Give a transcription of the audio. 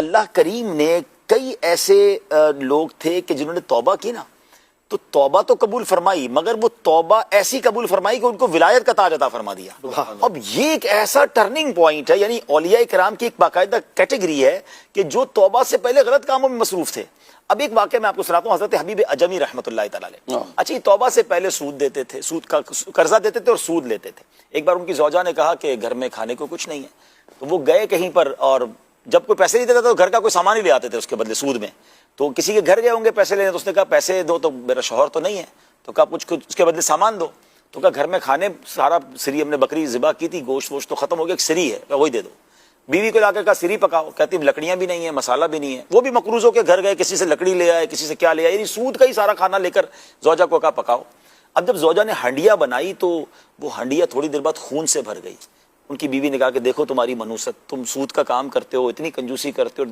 اللہ کریم نے کئی ایسے لوگ تھے کہ جنہوں نے توبہ کی نا تو توبہ تو قبول فرمائی، مگر وہ توبہ ایسی قبول فرمائی کہ ان کو ولایت کا تاج عطا فرما دیا۔ اب یہ ایک ایسا ٹرننگ پوائنٹ ہے، یعنی اولیاء کرام کی ایک باقاعدہ کیٹیگری ہے کہ جو توبہ سے پہلے غلط کاموں میں مصروف تھے۔ اب ایک واقعہ میں آپ کو سناتا ہوں، حضرت حبیب عجمی رحمۃ اللہ تعالی علیہ، اچھا توبہ سے پہلے سود دیتے تھے، سود کا قرضہ دیتے تھے اور سود لیتے تھے۔ ایک بار ان کی زوجہ نے کہا کہ گھر میں کھانے کو کچھ نہیں ہے، تو وہ گئے کہیں پر اور جب کوئی پیسے نہیں دیتا تو گھر کا کوئی سامان ہی لے آتے تھے اس کے بدلے سود میں۔ تو کسی کے گھر گئے ہوں گے پیسے لینے، تو اس نے کہا پیسے دو، تو میرا شوہر تو نہیں ہے، تو کہا کچھ اس کے بدلے سامان دو، تو کہا گھر میں کھانے سارا سری ہم نے بکری ذبح کی تھی، گوشت ووشت تو ختم ہو گیا، ایک سری ہے وہی دے دو۔ بیوی کو لا کے کہا سری پکاؤ، کہتی لکڑیاں بھی نہیں ہیں، مسالہ بھی نہیں ہے۔ وہ بھی مقروض ہو کے گھر گئے، کسی سے لکڑی لے آئے، کسی سے کیا لے آئے، یعنی سود کا ہی سارا کھانا لے کر زوجہ کو کہا پکاؤ۔ اب جب زوجہ نے ہنڈیا بنائی تو وہ ہنڈیا تھوڑی دیر بعد خون سے بھر گئی۔ ان کی بیوی نے کہا کہ دیکھو تمہاری منوست، تم سود کا کام کرتے ہو، اتنی کنجوسی کرتے ہو۔